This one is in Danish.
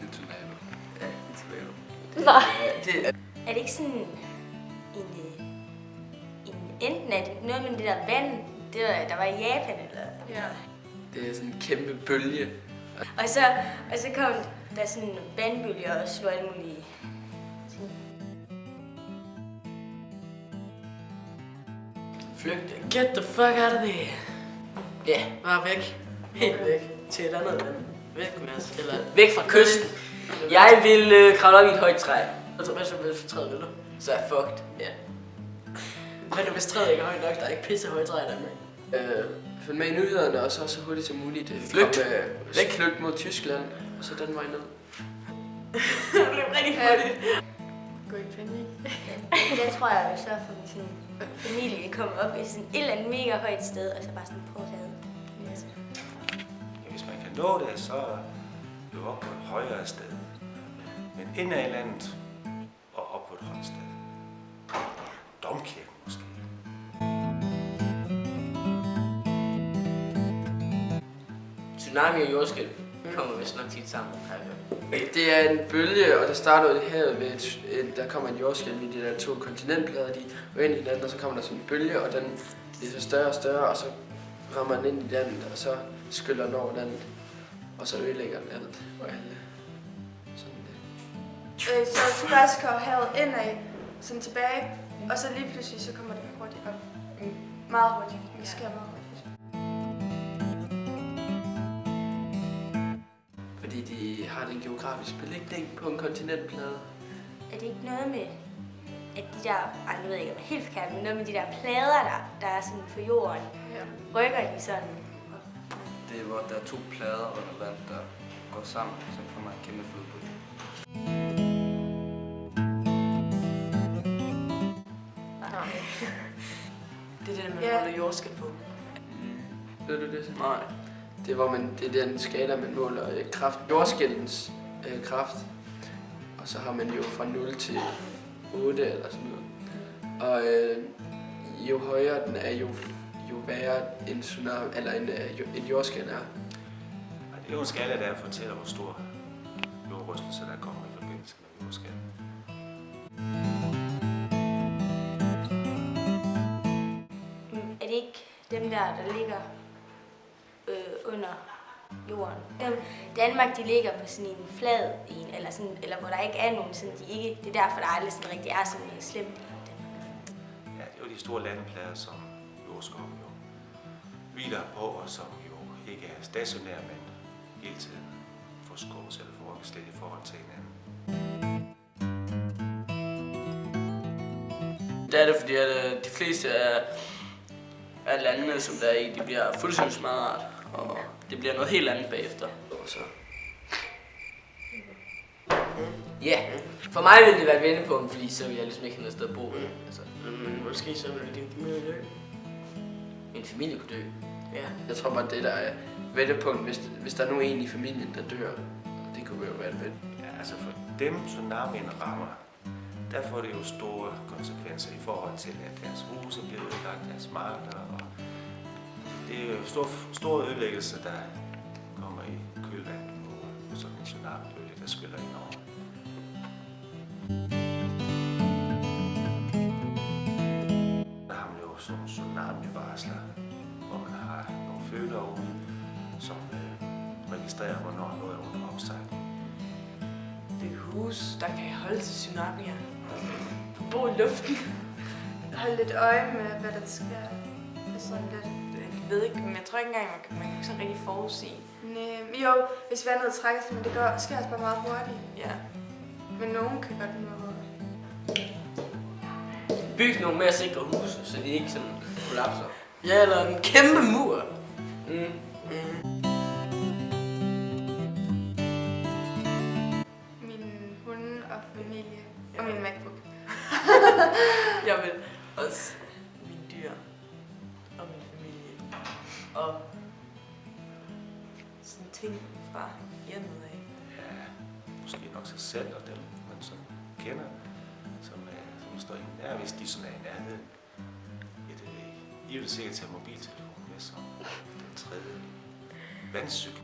en tornado. Ja, en tornado. Nej. Er det ikke sådan enten er det noget med det der vand, det der var i Japan, eller? Ja. Det er sådan en kæmpe bølge. Og så kom der sådan en vandbølge og slog alle mulige ting. Flygt. Get the fuck out of there. Ja, bare væk. Helt væk. Til et andet land. Væk, Mads. Eller væk fra kysten. Jeg vil kravle op i et højt træ. Altså, hvad så hvis træet vil du? Så er jeg fucked. Ja. Men hvis træet ikke er højt nok, der er ikke pisse højt træ der med. Følg med i nyhederne, og så hurtigt som muligt. Flygt. Væk. Flygt mod Tyskland, og så den vej ned. Det blev rigtig hurtigt. Gå i panik. Jeg tror, jeg vil sørge for, at min familie kommer op i sådan et eller andet mega højt sted, og så bare sådan prøve at tage det. Ja, hvis man kan nå det, så er det op på et højere sted. Men indad i landet og op på et højt sted. Domkirken måske. Tsunami og jordskælv kommer vist nok tit sammen, har jeg hørt. Det er en bølge, og der starter i havet ved der kommer en jordskælv i de der to kontinentplader, de går ind i hinanden, og så kommer der sådan en bølge, og den bliver så større og større, og så rammer den ind i landet, og så skyller den over landet, og så ødelægger den alt og alle. Sådan det. Så først går havet indad, sådan tilbage, og så lige pludselig så kommer det hurtigt op. Meget hurtigt. Det sker meget hurtigt. Fordi de har den geografiske beligning på en kontinentplade. Er det ikke noget med, at de der, nu ved jeg ikke, om jeg er helt forkert, men noget med de der plader, der er sådan på jorden, rykker de sådan? Det er, hvor der er to plader under vand, der går sammen, så kommer en kæmpe flodbølge. Det er det, man måler jordskælv på. Ved du det? Nej. Det er, hvor det er den skala, man måler kraft, jordskælvens kraft. Og så har man jo fra 0 til 8 eller sådan noget. Og jo højere den er, jo værre en tsunami, eller en jordskælv er. Det er jo en skala, der fortæller, hvor stor jordrystelse der kommer i forbindelse med jordskælv. Er det ikke dem der ligger under jorden? Danmark, de ligger på sådan en flad en, eller hvor der ikke er nogen, sådan de ikke, det er derfor, der aldrig sådan rigtig er sådan noget slemt i Danmark. Ja, det er jo de store landeplader, som jordskov jo hviler på, og som jo ikke er stationære, men hele tiden forskås eller forrykkes lidt i forhold til hinanden. Det er det, fordi at de fleste af landene, som der er i, de bliver fuldstændig smadret, og det bliver noget helt andet bagefter. Så. Ja, for mig ville det være et vendepunkt, fordi så ville jeg ligesom ikke have noget sted at bo. Altså, men måske så ville din familie dø. Min familie kunne dø? Ja. Jeg tror bare, det der er vendepunkt, hvis der er nogen en i familien, der dør. Det kunne jo være et vendepunkt. Ja, altså for dem, tsunamien rammer, der får det jo store konsekvenser i forhold til, at deres huse bliver ødelagt, deres marker, og det er jo store ødelæggelser, der kommer i kølvandet på sådan en tsunami-bølge, der skyller ind over. Der har man jo sådan nogle tsunami-varsler, hvor man har nogle følere ude, som registrerer, hvornår noget er under opsejling. Det er hus, der kan holde til tsunamier. Bo i luften. Hold lidt øje med, hvad der sker. Det er sådan lidt. Jeg ved ikke, men jeg tror ikke engang, man kan ikke sådan rigtig forudsige. Nej, jo, hvis vandet trækker sig, men det sker også bare meget hurtigt. Ja. Men nogen kan godt nå noget. Byg nogle mere sikre huse, så de ikke sådan kollapser. Ja, eller en kæmpe mur. Min hunde og familie og min MacBook. Jeg vil også mine dyr og min familie. Og sådan ting fra hjemmet af. Ja, måske nok sig selv og dem, man sådan kender, som står i nær, hvis de sådan er i nærheden. I vil sikkert tage mobiltelefonen med som den tredje vandcykel.